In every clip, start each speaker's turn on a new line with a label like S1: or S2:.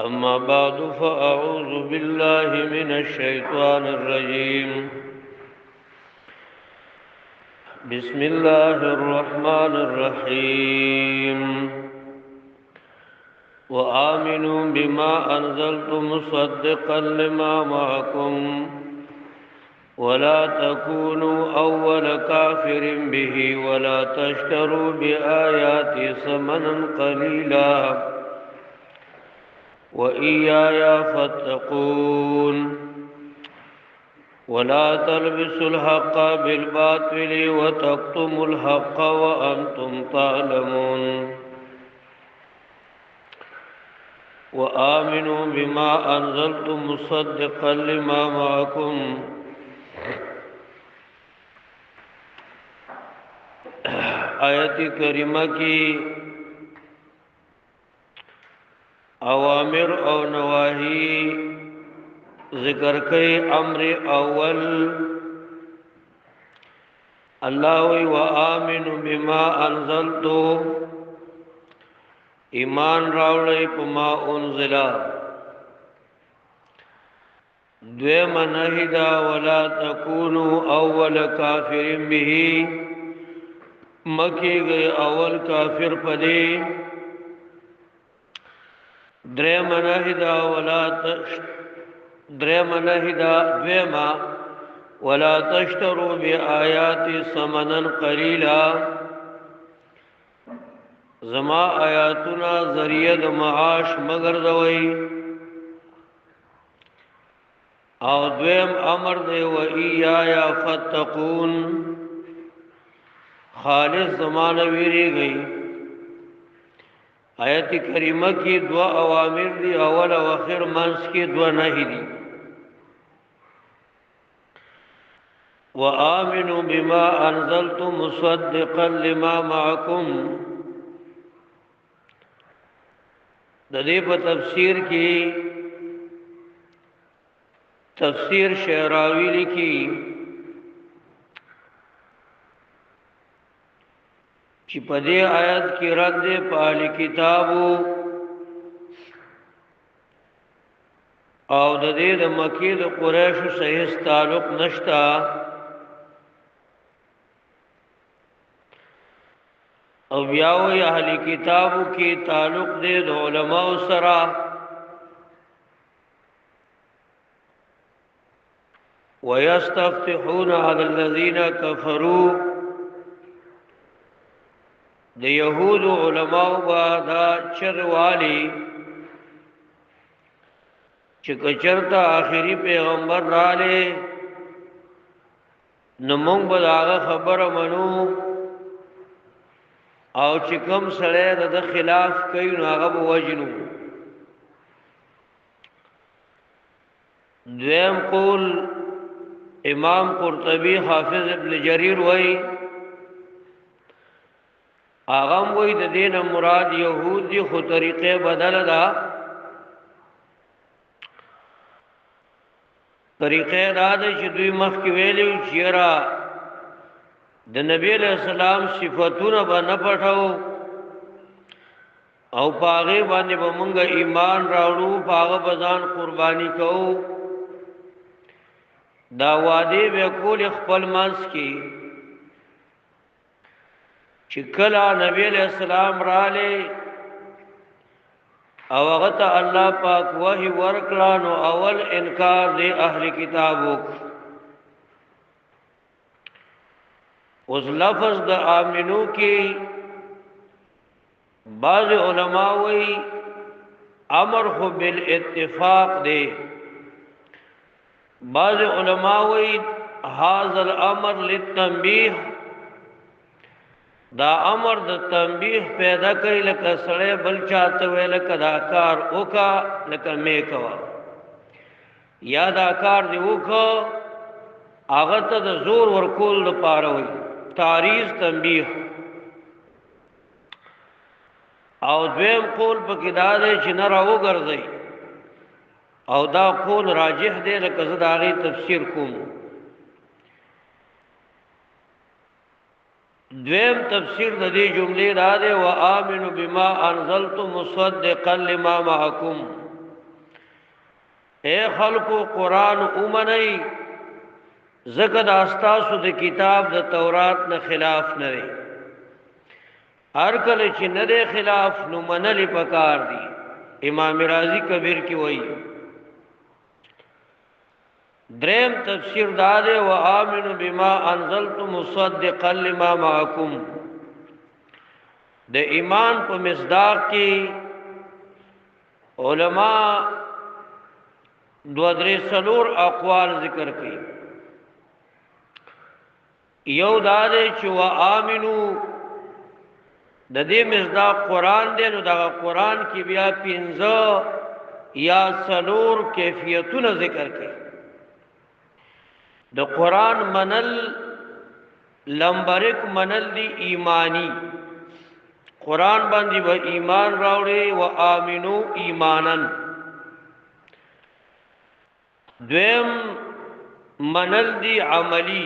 S1: أما بعد فأعوذ بالله من الشيطان الرجيم بسم الله الرحمن الرحيم وآمنوا بما أنزلت مصدقا لما معكم ولا تكونوا أول كافر به ولا تشتروا بآياتي ثمنا قليلا وإياي فاتقون ولا تلبسوا الحق بالباطل وتكتموا الحق وأنتم تعلمون وآمنوا بما أنزلت مصدقا لما معكم آیت کریمہ کی اوامر او نواہی ذکر کئی امر اول اللہ وآمنوا بما انزلتو ایمان راوڑی پما انزلا دویم نہیدا ولا تکونو اول کافر به مکی گئی اول کافر پدی دریم نهدا دویما ولا تشتروا بآیاتی ثمنا قلیلا زما آیاتنا ذریعہ د معاش مگر دوئی او دویم امر دے و ایایا فتقون خالص زمانہ ویری گئی آیت کریمہ کی دو اوامر دی اول و آخر منس کی دو نہی دی وآمنوا بما انزلت مصدقا لما معكم ددی په تفسیر کی تفسیر شعراوی لکی چی پدے آیت کی رد پالی کتابو او د دې د مکی د قریش صحیح تعلق نشتا او بیاو اهل کتابو کی تعلق دې د علماء سره ويستفتحون على الذين كفروا د یهود علماء با دا چروالی چې کچرتا آخری پیغمبر راله نمونږ به هغه خبره منو او چې کوم سره د خلاف کوي نو هغه به وجنو دویم قول امام قرطبی حافظ ابن جریر وای آغام وای د دین مراد یهود دی خو طریقې بدل دا طریقې دا چې دوی مخکې ویلو چیرې د نبی له سلام صفاتونه باندې پټاو او پاغه باندې مونږه ایمان راوړو پاغه بزان قرباني کوو دا وعده وکول خپل مانس کی چې کله نبی علیہ السلام رااله او هغه ته الله پاک وحی ورکړه نو اول انکار دی اهل کتابو اوس لفظ د امنو کې بعض علما وی امر خو بالاتفاق دی بعض علما وی هاذا الامر للتنبیه دا امر د تنبیه پیدا کوي لکه سړی بل چاته ویل کدا کار وکا لکه می کوا یا دا کار دی وکا هغه ته د زور ورکول د پاره وي تعریض تنبیه او دویم قول په کې دا دی چې نه راو ګرځي او دا قول راجح دی لکه زه دا غي تفسیر کوم دویم تفسیر د دې جملې را ده و امنو بما انزلت مصدقا لما معكم اے خلقو قرآن اومنی زکه د استاسو د کتاب د تورات نه خلاف نه دی هر کله چې نه دی خلاف نو منلی پکار دی امام رازی کبیر کی وایي دریم تفسیر داده و آمنو بما انزلت مصدقا لما معکم د ایمان په مصداق کې علما دو درې څلور اقوال ذکر کړي یو داده چې و آمنو د دې مصداق قران دی نو دا قران کې بیا 15 یا څلور کیفیتونه ذکر کړي د قران منل لمبرک منل دی ایمانی قران باندې و ایمان راوړي و امنو ایمانن دویم منل دی عملی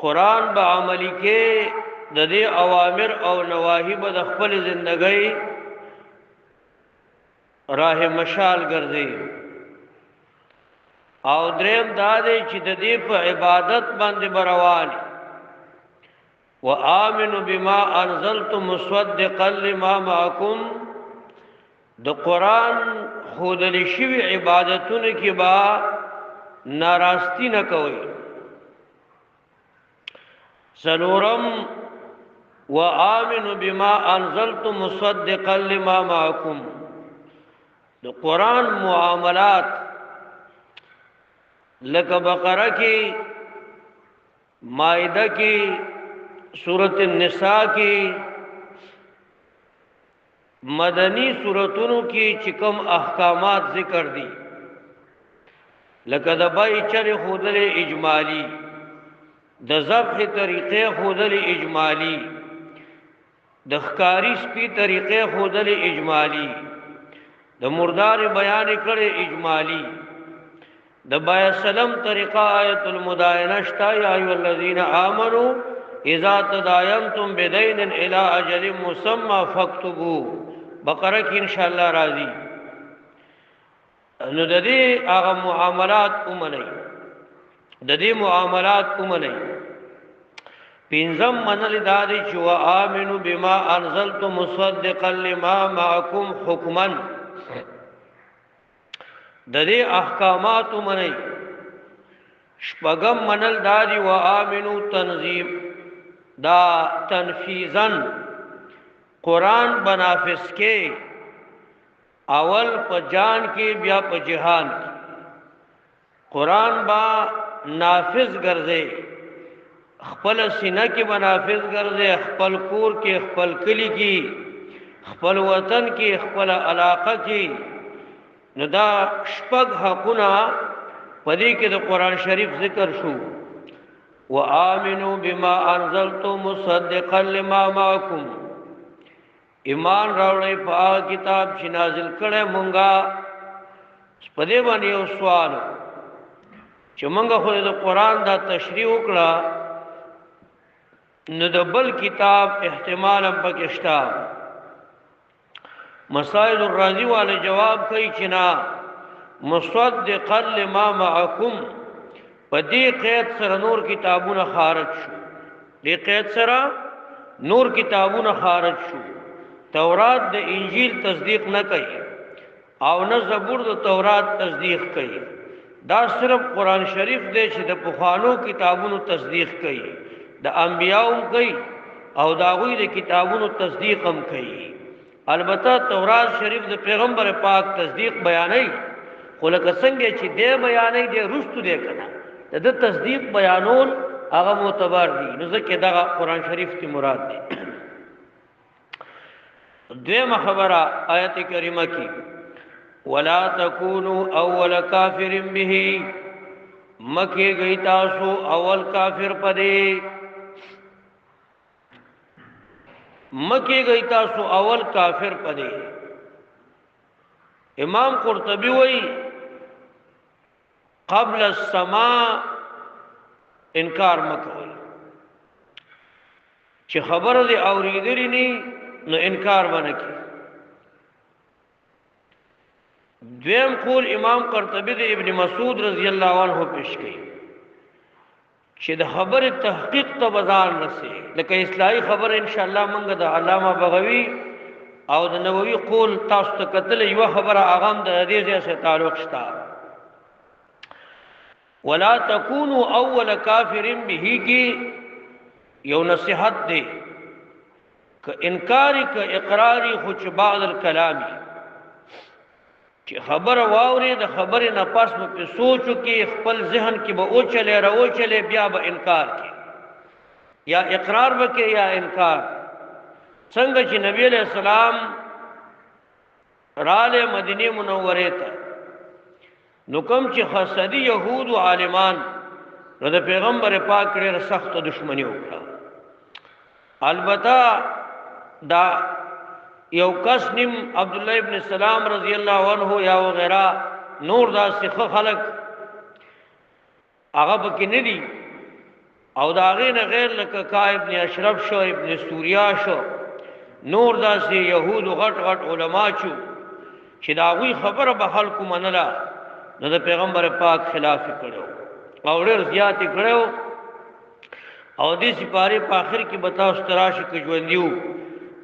S1: قران به عملی کې د دې اوامر او نواهی به د خپل ژوندۍ راه مشال ګرځي او دریم دا دی چې د دې په عبادت باندې بروان و آمنو بما انزلت مصدقا لما معكم د قران خودل شوی عبادتونه کې با ناراستی نه کوي سلورم و آمنو بما انزلت مصدقا لما معكم د قران معاملات لکه بقره کې مائده کې سورۃ النساء کې مدنی سوراتونو کې چې کوم احکامات ذکر دي لکه د بای چر خودل اجمالی د ذبح طریقې خودل اجمالی د خکاری سپی طریقې خودل اجمالی د مردار بیان کړي اجمالی د بای سلام طریقہ آیت المدائنہ شتا یا ایو الذین آمنوا اذا تداینتم بدین الى اجل مسمى فاكتبوا بقره کې ان شاء الله راضی نو د دې هغه معاملات اومنئ د دې معاملات اومنئ پینځم منل دادی چې وا امنو بما انزلت مصدقا لما معكم حکما د دې احکامات اومنئ شپږم منل دادی وا امنو تنظیم دا تنفیذن قرآن بنافذ کې اول په جان کې بیا په جهان کې قرآن با نافذ ګرځي خپل سینه کې بنافذ ګرځي خپل کور کې خپل کلی کې خپل وطن کې خپل علاقه کې نو دا شپږ حقونه پدې کې د قرآن شریف ذکر شو وآمنوا بما انزلت مصدقا لما معكم ایمان راوړی په کتاب چې نازل کړه مونږه پدې باندې یو سوال چې مونږه خو د قرآن دا تشریح وکړه نو د بل کتاب احتمال هم پکشتا مسائل الرازی والے جواب کوي چې نا مصدقا لما معكم پدې قید سره نور کتابونه خارج شو دې قید سره نور کتابونه خارج شو تورات د انجیل تصدیق نه کوي او نه زبور د تورات تصدیق کوي دا صرف قرآن شریف دی چې د پخوانو کتابونو تصدیق کوي د انبیاءو کوي او داغوی د کتابونو تصدیق هم کوي البته تورات شریف د پیغمبر پاک تصدیق بیانوي خو لکه څنګه چې دی بیانوي دی رستو دی کنه د تصدیق بیانول هغه معتبر دي نو ځکه دا قرآن شریف تی مراد دی دویمه خبره آیت کریمه کی ولا تکونوا اول کافر به مکه گئی تاسو اول کافر پدې مکه گئی تاسو اول کافر پدې امام قرطبی وای قبل السماء انکار مکوئ چې خبر دې اوریدلې ني نو انکار ونه کی دویم قول امام قرطبی د ابن مسعود رضی الله عنه پیش کړي چې د خبره تحقیق ته بازار نسی لکه اصلاحي خبر ان شاء الله منګه د علامه بغوی او د نووي قول تاسو ته کتل یو خبره اغام د حدیث سره تعلق شته ولا تکونوا اول کافر به کی یو نصیحت دی ک انکاری ک اقراری خو چې بعض الکلامی چې خبر واوري د خبر نه پس په سوچو کې خپل ذهن کې به او چلے راو چلے بیا به انکار کې یا اقرار وکي یا انکار څنګه چې نبی علیہ السلام راله مدینه منوره ته نو کوم چې حسدی يهود او عالمان نو د پیغمبر پاک ډېر سخت دښمنی وکړه البته دا یو کس نیم عبد الله ابن سلام رضی الله عنه یا وغیرہ نور دا سخه خلق هغه پکې نه دي او دا غیر غیر لکه کا ابن اشرف شو ابن سوریا شو نور دا سي يهود غټ غټ علما چو چې دا غوي خبره به خلکو منله نو د پیغمبر پاک خلاف کړو او ډېر زیات کړو او دې سپاره په اخر کې بتاو ستراش کې ژوندیو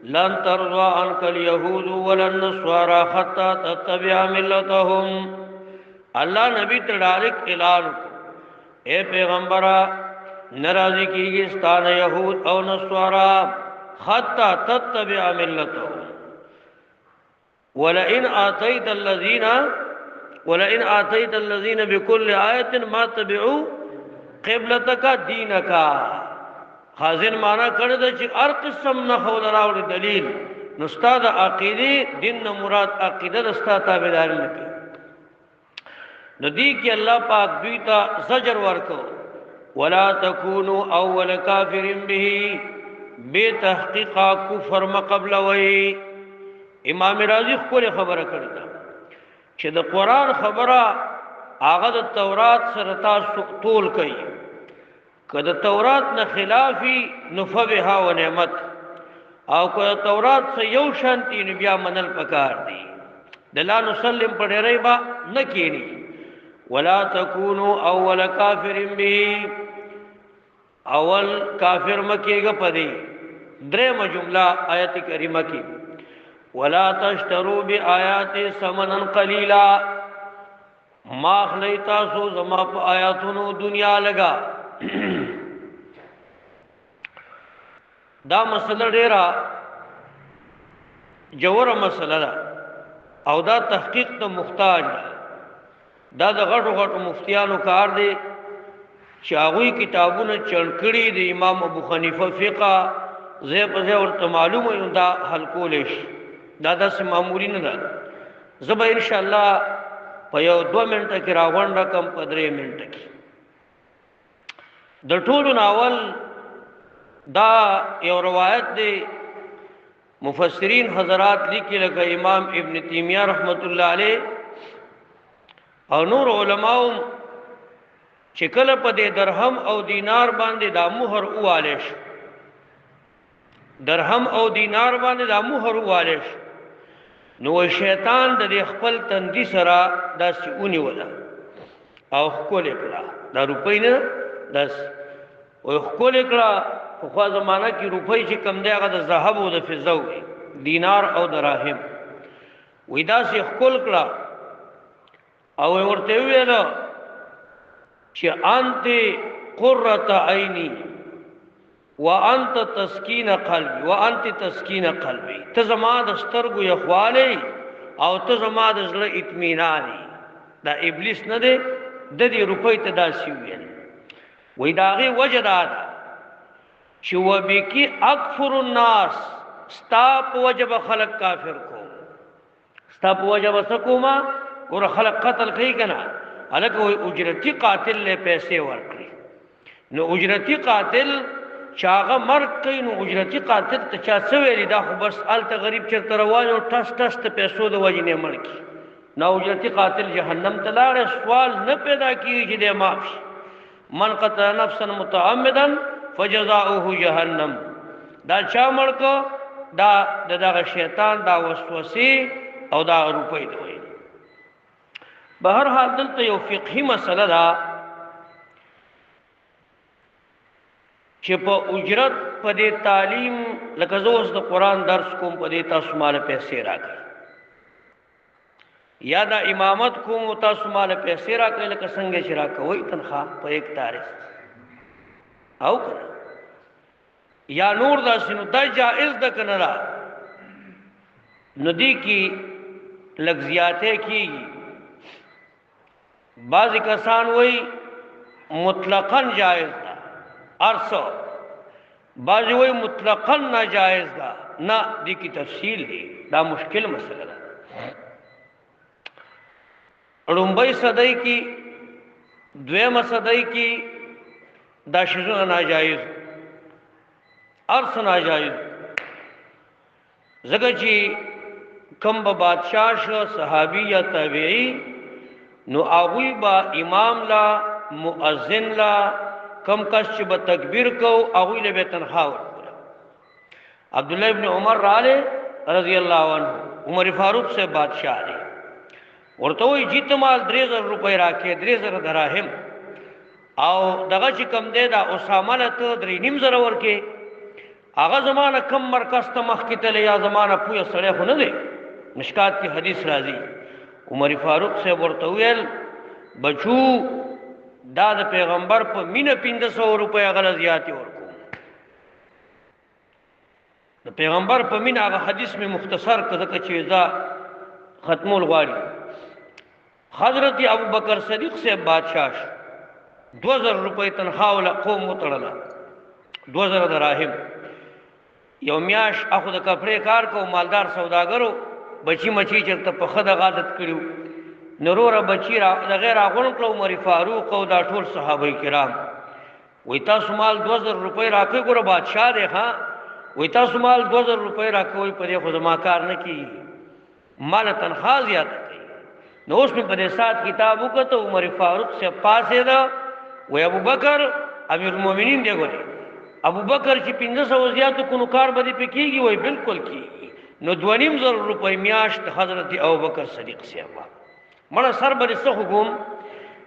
S1: لن ترضى عنك اليهود ولا النصارى حتى تتبع ملتهم الله نبی ته ډایرک اعلان اے پیغمبرا ناراضی کیږي ستانه يهود او نصارا حتى تتبع ملتهم ولئن آتيت الذين بكل آية ما تبعوا قبلتك دينك خازن معنا کړه د چې هر قسم نه خول راوړي دلیل نو استاد عقیده دین نه مراد عقیده د استاد تابعدار نه کی نو دی کې الله پاک دوی ته زجر ورکو ولا تکونوا اول کافر به بتحقیق کفر ما قبل وی امام رازی خپل خبره کړه چې د قران خبره هغه د تورات سره تاسو طول کوي کله تورات نه خلافی نفبها و نعمت او کله تورات سے یو شانتی نو بیا منل پکار دی دلا نسلم پډری با نکینی ولا تکونوا اول کافر به اول کافر مکیګه پدی درېم جمله آیت کریمه کی ولا تشتروا بیاات ثمنا قلیلا ما خلیتا سو زما په آیاتونو دنیا لگا دا مسله ډیره جوړه مسله ده او دا تحقیق ته محتاج دا د غټو غټو مفتیانو کار دی چې هغه کتابونه چړکړي د امام ابو حنیفه فقہ زه په ورته معلومه یم دا حل کولش دا د معمولی نه ده زه به ان شاء الله په یو 2 منټه کې راغونډه کم په 3 منټه کې د ټولو ناول دا یو روایت دی مفسرین حضرات لیکي لکه امام ابن تیمیہ رحمت الله علیه او نور علماء چې کله په دې درهم او دینار باندې د مہر اوالش درهم او دینار باندې د مہر اوالش نو شیطان د خپل تندي سره داسې اونې ولا او خپل کړه دا روپۍ نه داس او خپل کړه په زمانہ کې روپۍ چې کم دی هغه د ذهب او د فضه وي دینار او دراهم وې دا سي خپل کړه او ورته ویل چې انت قرة عینی وانت تسکین قلبی وانت تسکین قلبی ته زما د سترګو یخواله او ته زما د زړه اطمینان دا ابلیس نه دی د دې روپۍ ته داسي ویل وې داغه وجداد چې وبکی اکفر الناس ستاپ وجب خلق کافر کو ستاپ وجب سکوما ګور خلق قتل کوي کنه الکه اجرتی قاتل له پیسې ورکړي نو اجرتی قاتل چاغه مرګ کوي نو اجرتی قاتل ته چا سویلی دا خو بس الته غریب چرته روان او ټس ټس ته پیسو د وجنه مړ کی نو اجرتی قاتل جهنم ته لاړ سوال نه پیدا کیږي چې د معاف من قتل نفسا متعمدا فجزاؤه جهنم دا چا مړ کو دا دغه شیطان دا وسوسه او دا روپۍ دی بهر حال دلته یو فقهي مسله ده چې په اجرت په دې تعلیم لکه زه اوس د قرآن درس کوم په دې تاسو مال پیسې راکړئ یا دا امامت کوم تاسو مال پیسې راکړئ لکه څنګه چې راکوئ تنخواه په 1 تاریخ او کنه یا نور داسې نو دا جائز ده کنه را ندی کی لږ زیاتې کیږي بعضی کسان وای مطلقاً جائز ده ارسو بعضی وای مطلقاً ناجائز ده نه دی کی تفصیل دی دا مشکل مسئله ده رنبئی صدی کی دویم صدی کی دا شیزونه ناجائز ارس ناجائز زګه چې کم به بادشاہ شو صحابی یا تابعی نو اغوی با امام لا مؤذن لا کم کس چې به تکبیر کو اغوی له تنخواه ورکړه عبد الله ابن عمر راله رضی الله عنه عمر فاروق سے بادشاہ دی ورته وی جیت مال 3000 روپے راکې 3000 دراهم او دغه چې کم دی دا اسامه له ته 3.5 ورکې هغه زمانہ کم مرکز ته مخ کې تل یا زمانہ پوهه سره خو نه دی مشکات کی حدیث راځي عمر فاروق سے ورته ویل بچو دا د پیغمبر په مینه 500 روپے هغه زیاتی ورکو د پیغمبر په مینه هغه حدیث می مختصر کړه چې دا ختمول غواړي حضرت ابو بکر صدیق سے بادشاہ 2000 روپے تنخواه ول قوم وتړله 2000 دراهم یو میاش اخو د کپڑے کار کو مالدار سوداګرو بچی مچی چرته په خد عادت کړو نورور بچی را د غیر اغون کلو عمر فاروق او دا ټول صحابه کرام وې تاسو مال 2000 روپے راکې ګوره بادشاہ دی ها وې تاسو مال 2000 روپے راکوي په دې خو ما کار نه کی مال تنخواه زیات کی نو اوس په دې سات کتاب وکړه عمر فاروق سے پاسه دا وې ابو بکر امیر المؤمنین دی ګوره ابو بکر چې 500 زیات کو کار بدی پکېږي وای بالکل کیږي نو 2.5 روپے میاشت حضرت ابو بکر صدیق سے وا مړه سر بری څه حکم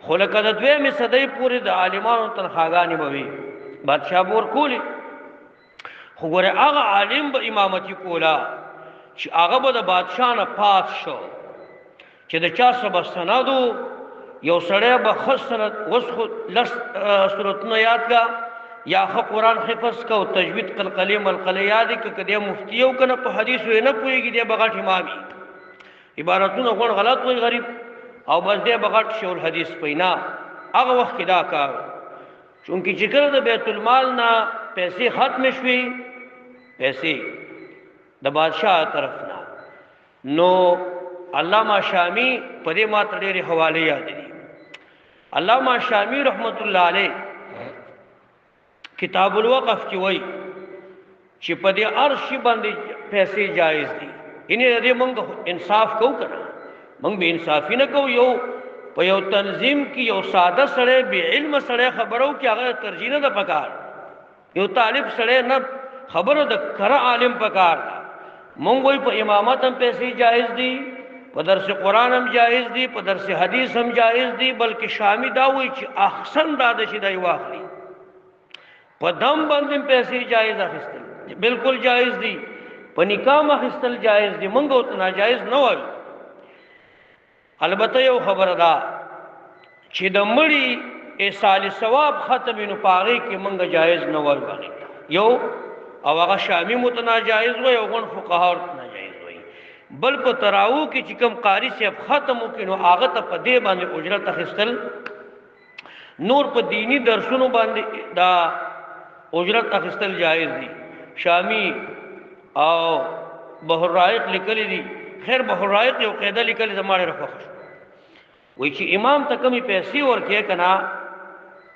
S1: خلک د دوی می صدې پوری د عالمانو تنخواګانی بوي بادشاہ بور کولی خو ګره هغه عالم به امامتی کولا چې هغه به د بادشاہ نه پاس شو چې د چا سبا سندو یو سړی به خسنت وسخ لس صورتونه یاد کا یا قرآن حفظ کا تجوید قلقلی ملقلی یادی که کدی مفتیو کنه په حدیث وې نه پويږي دی بغټ امامي عبارتونه غون غلط وي غریب او بس دی بغټ شول حدیث پینا هغه وخت دا کار چونکی چې کړه د بیت المال نه پیسې ختم شوي پیسې د بادشاہ طرف نه نو علامہ شامی په دې ما تړي حواله یاد دي علامہ شامی رحمت الله علیه کتاب الوقف کی وای چې په دې ارش باندې پیسې جایز دي ینه دې موږ انصاف کو کړه موږ به انصافی نه کو یو په یو تنظیم کې یو ساده سره به علم سره خبرو کې هغه ترجیح نه د پکار یو طالب سره نه خبرو د کړه عالم پکار موږ وای په امامت هم پیسې جایز دي په درس قرآن هم جایز دي په درس حدیث هم جایز دي بلکې شامی دا وای چې احسن دا د شي دی واخلي په دم باندې پیسې جایز اخیستل بالکل جایز دي په نکاح اخیستل جایز دي مونږ او ناجایز نه وایو البته یو خبره ده چې د مړی ایصال ثواب ختم نو پاره کې مونږ جایز نه وایو یو او هغه شامی متناجایز وای او غون فقها ناجایز وای بل په تراو کې چې کوم قاری صاحب ختم وکړو هغه ته په دې باندې اجرت اخیستل نور په دینی درسونو باندې دا اجرت اخیستل جایز دي شامی او بحر رائق لیکلی دي خیر بحر رائق یو قاعده لیکلی زماره رفخ وای چې امام ته کمی پیسې ورکې کنا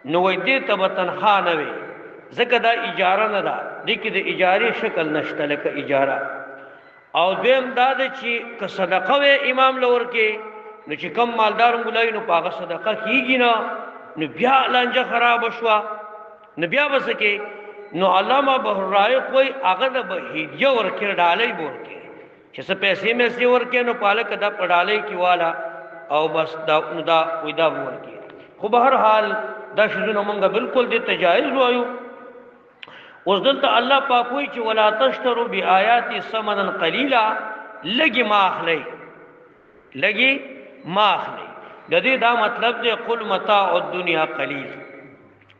S1: نو وای دې ته تنخواه نه وي ځکه دا اجاره نه ده دې کې د اجارې شکل نشته لکه اجاره او دیم دا ده چې که صدقه وي امام لور کې نو چې کم مالدار مولای نو پاغه صدقه کیږي نه نو بیا لانجه خراب شوا نو بیا وسکه نو علامہ بحر رائق وای هغه د بهیجه ورکې ډالۍ ورکې چې څه پیسې مې سي ورکې نو پالک دا پډالۍ کی والا او بس دا ودا ورکی خو به هر حال دا شذونه مونږه بالکل دې تجایز وایو. اوس دلته الله پاک وایي چې ولا تشتروا بیااتی ثمنا قلیلا، لګي ما اخلي، لګي ما اخلي. د دې دا مطلب دی قل متاع الدنیا قلیل.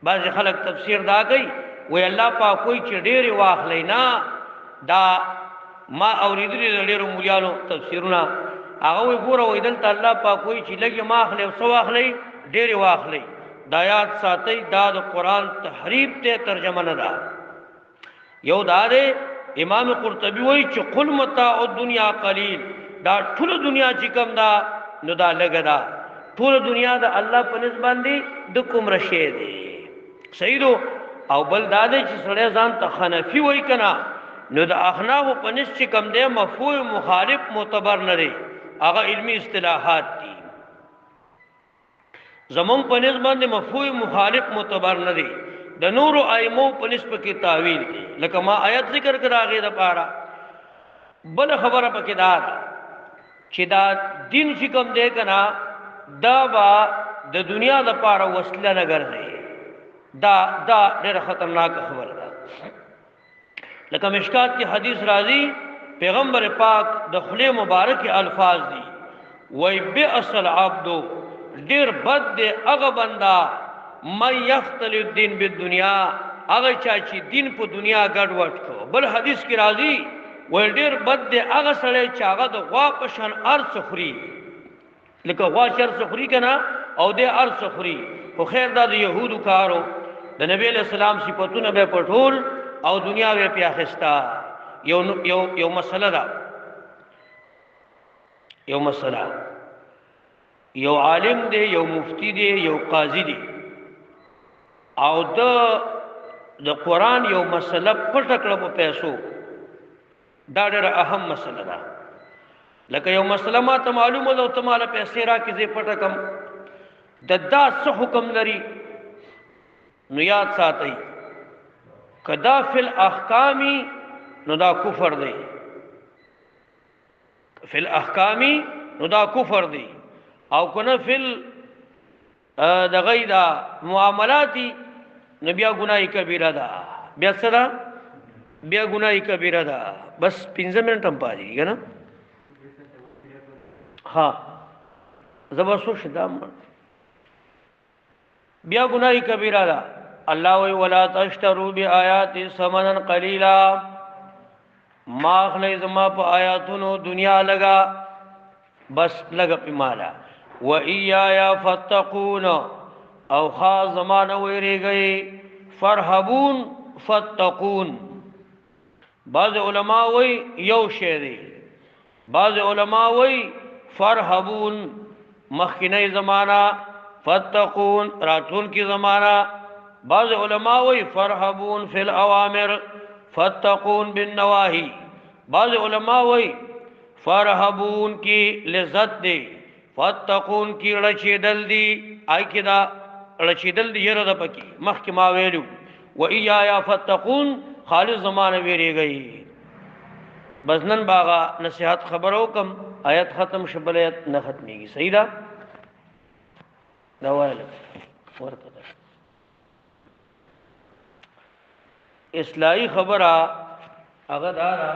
S1: بعض خلک تفسیر دا کوي وی الله پاک وایي چې ډېر واخلي نه، دا ما اوریدلی ډېر مولیانو تفسیرونه هغه وی ګوره وی دلته الله پاک وایي چې لګي ما اخلي او سو اخلي ډېر واخلي. دا یاد ساتي دا د قران تحریف ته ترجمه نه ده. یو دا دی امام قرطبي وایي چې قل متاع الدنیا قلیل، دا ټول دنیا چې کوم دا نو دا لګا دا ټول دنیا دا الله په نسبت باندې د کوم رشه دی صحیح دو. او بل دا دی چې سړی ځان ته حنفي وایي کنه نو د احناف په نسبت چې کوم دی مفهوم مخالف معتبر نه دی، هغه علمی اصطلاحات دي. زمون په نسبت باندې مفهوم مخالف معتبر نه دی، د نور ائمه په نسبت کې تعویل دي. لکه ما آیت ذکر کراغه د پاره بل خبره پکې دا چې دا دین چې کوم دی کنه دا با د دنیا د پاره وسله نه ګرځي. دا ډېر خطرناک خبره ده. لکه مشکات کی حدیث راځي پیغمبر پاک د خلی مبارک الفاظ دي وای بئس العبد، ډیر بد دی هغه بندا مې یختل الدین بالدنیا، هغه چا چې دین په دنیا ګډ وډ کو. بل حدیث کې راځي وای ډیر بد دی هغه سړی چې هغه د غوا په شان ارڅ خوري، لکه غوا چر څخوري کنه او د ارڅ خوري. خو خیر دا د يهودو کارو، د نبی له سلام صفاتونه به پټول او دنیا به پیاخستا. یو مسله ده، یو مسله، یو عالم دی، یو مفتی دی، یو قاضی دی او د قرآن یو مسله پټ کړه په پیسو. دا ډېره اهم مسله ده. لکه یو مسله ما ته معلومه ده او ته ماله پیسې راکړې زه پټه کم، دا څه حکم لري نو یاد ساتئ. کدا فی الاحکامی نو دا کفر دی، فی الاحکامی نو دا کفر دی. او کنه فی دغه دا معاملاتی نو بیا گناہی کبیره ده. بیا څه ده؟ بیا گناہی کبیره ده. بس 15 منټ هم پاتې کنه. ها زبرسو شدام بیا گناہی کبیره ده. الله وی ولا تشتروا بیاات ثمنا قلیلا، ما خلی زما په آیاتونو دنیا لگا بس لگا پی مالا. و ایایا فتقون، او خاص زمانہ ویری گئی فرحبون فتقون. بعض علماء وی یو شیری، بعض علماء وی فرحبون مخکنی زمانہ، فتقون راتون کی زمانہ. بعض علماء وی فرحبون فی الاوامر فتقون بالنواہی. بعض علماء وی فرحبون کی لذت دی، فتقون کی رچیدل دی. آئی کی دا رچیدل دی یہ رضا پکی محکمہ ویلو و ایایا فتقون خالص زمانہ ویری گئی. بزنن باغا نصیحت خبرو کم آیت ختم شبل آیت نہ ختمی گی. صحیح دا دوائے ورکتا اصلاحی خبرہ اغدارا